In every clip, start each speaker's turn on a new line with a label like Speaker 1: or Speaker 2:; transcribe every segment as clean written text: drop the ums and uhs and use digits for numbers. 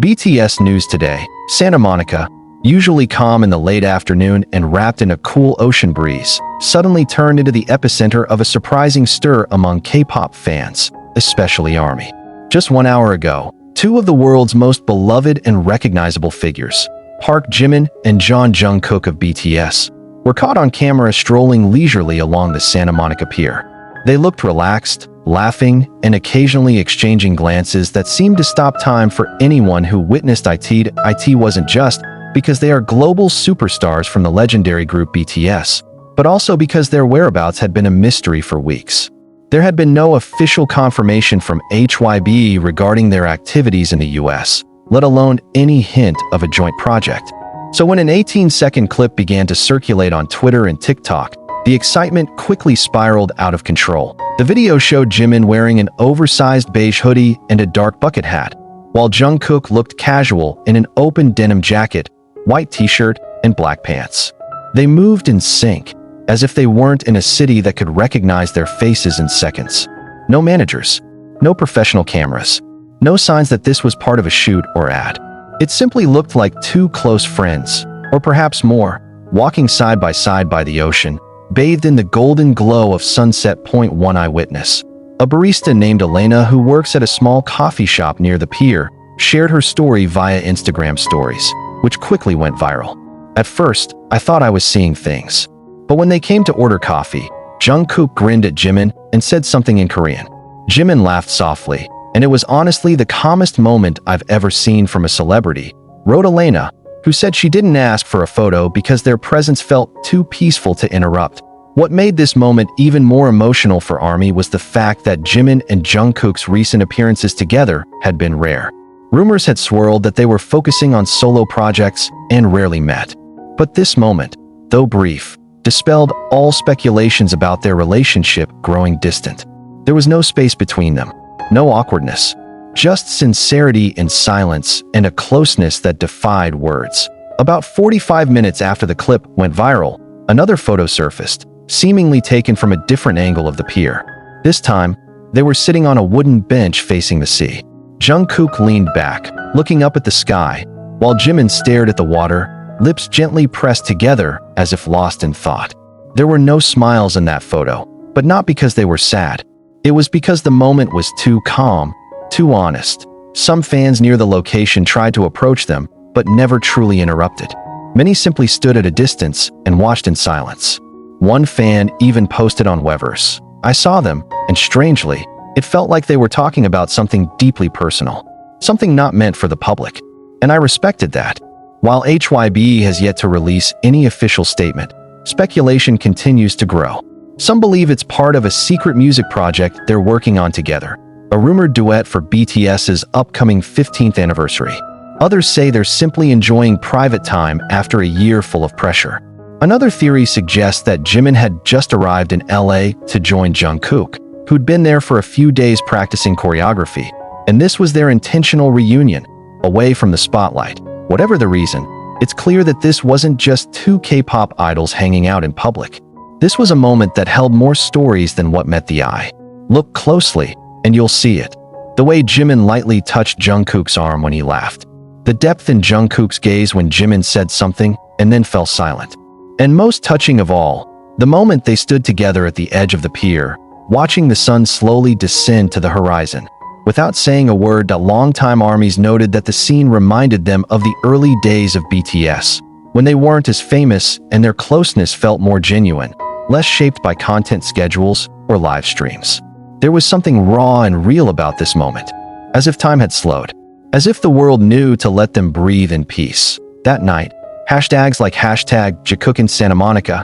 Speaker 1: BTS news today. Santa Monica, usually calm in the late afternoon and wrapped in a cool ocean breeze, suddenly turned into the epicenter of a surprising stir among K-pop fans, especially ARMY. Just 1 hour ago, two of the world's most beloved and recognizable figures, Park Jimin and Jungkook of BTS, were caught on camera strolling leisurely along the Santa Monica Pier. They looked relaxed, laughing, and occasionally exchanging glances that seemed to stop time for anyone who witnessed it. It wasn't just because they are global superstars from the legendary group BTS, but also because their whereabouts had been a mystery for weeks. There had been no official confirmation from HYBE regarding their activities in the US, let alone any hint of a joint project. So when an 18-second clip began to circulate on Twitter and TikTok, the excitement quickly spiraled out of control. The video showed Jimin wearing an oversized beige hoodie and a dark bucket hat, while Jungkook looked casual in an open denim jacket, white t-shirt, and black pants. They moved in sync, as if they weren't in a city that could recognize their faces in seconds. No managers, no professional cameras, no signs that this was part of a shoot or ad. It simply looked like two close friends, or perhaps more, walking side by side by the ocean, bathed in the golden glow of sunset. One eyewitness, a barista named Elena who works at a small coffee shop near the pier, shared her story via Instagram stories, which quickly went viral. At first, I thought I was seeing things. But when they came to order coffee, Jungkook grinned at Jimin and said something in Korean. Jimin laughed softly, and it was honestly the calmest moment I've ever seen from a celebrity, wrote Elena, who said she didn't ask for a photo because their presence felt too peaceful to interrupt. What made this moment even more emotional for ARMY was the fact that Jimin and Jungkook's recent appearances together had been rare. Rumors had swirled that they were focusing on solo projects and rarely met. But this moment, though brief, dispelled all speculations about their relationship growing distant. There was no space between them, no awkwardness, just sincerity and silence and a closeness that defied words. About 45 minutes after the clip went viral, another photo surfaced, seemingly taken from a different angle of the pier. This time, they were sitting on a wooden bench facing the sea. Jungkook leaned back, looking up at the sky, while Jimin stared at the water, lips gently pressed together as if lost in thought. There were no smiles in that photo, but not because they were sad. It was because the moment was too calm, too honest. Some fans near the location tried to approach them, but never truly interrupted. Many simply stood at a distance and watched in silence. One fan even posted on Weverse, "I saw them, and strangely, it felt like they were talking about something deeply personal, something not meant for the public." And I respected that. While HYBE has yet to release any official statement, speculation continues to grow. Some believe it's part of a secret music project they're working on together, a rumored duet for BTS's upcoming 15th anniversary. Others say they're simply enjoying private time after a year full of pressure. Another theory suggests that Jimin had just arrived in LA to join Jungkook, who'd been there for a few days practicing choreography, and this was their intentional reunion, away from the spotlight. Whatever the reason, it's clear that this wasn't just two K-pop idols hanging out in public. This was a moment that held more stories than what met the eye. Look closely, and you'll see it. The way Jimin lightly touched Jungkook's arm when he laughed. The depth in Jungkook's gaze when Jimin said something and then fell silent. And most touching of all, the moment they stood together at the edge of the pier, watching the sun slowly descend to the horizon. Without saying a word, the longtime ARMYs noted that the scene reminded them of the early days of BTS, when they weren't as famous and their closeness felt more genuine, less shaped by content schedules or live streams. There was something raw and real about this moment, as if time had slowed, as if the world knew to let them breathe in peace. That night, hashtags like #JIMIN in Santa Monica,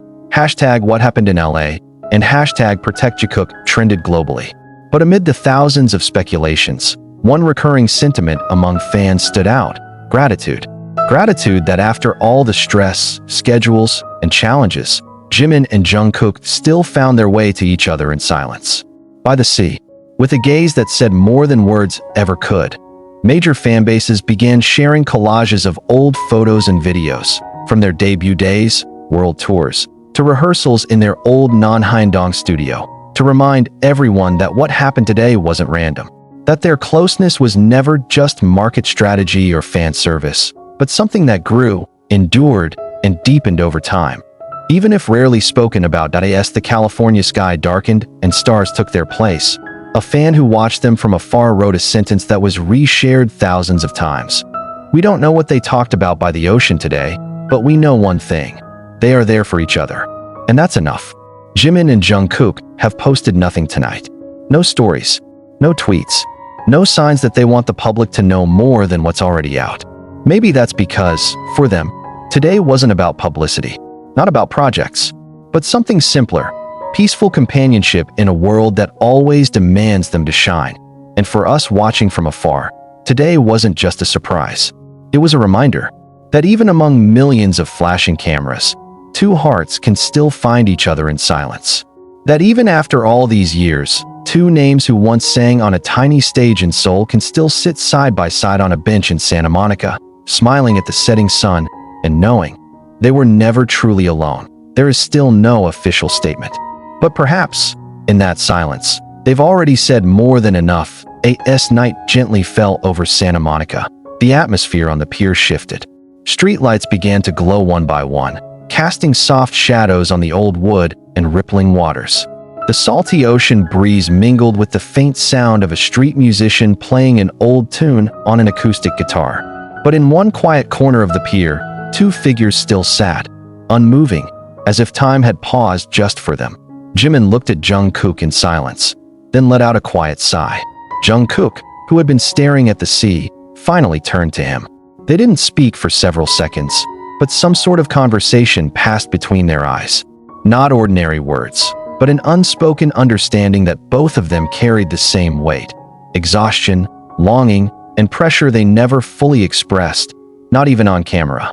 Speaker 1: #What Happened in LA, and #Protect Jungkook trended globally. But amid the thousands of speculations, one recurring sentiment among fans stood out: gratitude. Gratitude that after all the stress, schedules, and challenges, Jimin and Jungkook still found their way to each other in silence. By the sea, with a gaze that said more than words ever could, major fanbases began sharing collages of old photos and videos, from their debut days, world tours, to rehearsals in their old non-Hyundong studio, to remind everyone that what happened today wasn't random. That their closeness was never just market strategy or fan service, but something that grew, endured, and deepened over time. Even if rarely spoken about, as the California sky darkened and stars took their place, a fan who watched them from afar wrote a sentence that was reshared thousands of times. We don't know what they talked about by the ocean today, but we know one thing. They are there for each other. And that's enough. Jimin and Jungkook have posted nothing tonight. No stories, no tweets, no signs that they want the public to know more than what's already out. Maybe that's because, for them, today wasn't about publicity, not about projects, but something simpler, peaceful companionship in a world that always demands them to shine. And for us watching from afar, today wasn't just a surprise. It was a reminder that even among millions of flashing cameras, two hearts can still find each other in silence. That even after all these years, two names who once sang on a tiny stage in Seoul can still sit side by side on a bench in Santa Monica, smiling at the setting sun and knowing they were never truly alone. There is still no official statement. But perhaps, in that silence, they've already said more than enough. As night gently fell over Santa Monica, the atmosphere on the pier shifted. Streetlights began to glow one by one, casting soft shadows on the old wood and rippling waters. The salty ocean breeze mingled with the faint sound of a street musician playing an old tune on an acoustic guitar. But in one quiet corner of the pier, two figures still sat, unmoving, as if time had paused just for them. Jimin looked at Jungkook in silence, then let out a quiet sigh. Jungkook, who had been staring at the sea, finally turned to him. They didn't speak for several seconds, but some sort of conversation passed between their eyes. Not ordinary words, but an unspoken understanding that both of them carried the same weight. Exhaustion, longing, and pressure they never fully expressed, not even on camera.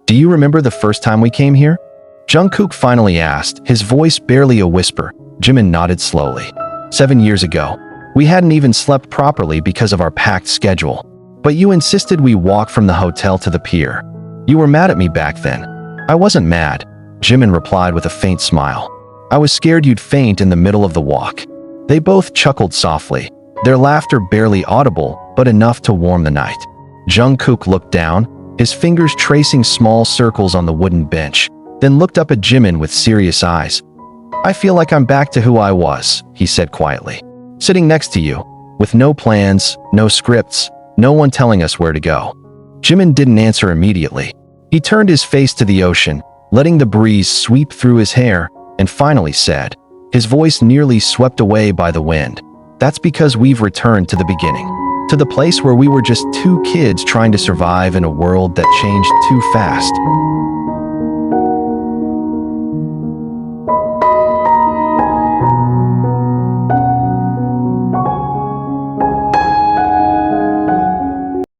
Speaker 1: "Do you remember the first time we came here?" Jungkook finally asked, his voice barely a whisper. Jimin nodded slowly. 7 years ago. We hadn't even slept properly because of our packed schedule. But you insisted we walk from the hotel to the pier. You were mad at me back then. I wasn't mad, Jimin replied with a faint smile. I was scared you'd faint in the middle of the walk. They both chuckled softly, their laughter barely audible, but enough to warm the night. Jungkook looked down, his fingers tracing small circles on the wooden bench, then looked up at Jimin with serious eyes. I feel like I'm back to who I was, he said quietly. Sitting next to you, with no plans, no scripts, no one telling us where to go. Jimin didn't answer immediately. He turned his face to the ocean, letting the breeze sweep through his hair, and finally said, his voice nearly swept away by the wind. That's because we've returned to the beginning, to the place where we were just two kids trying to survive in a world that changed too fast.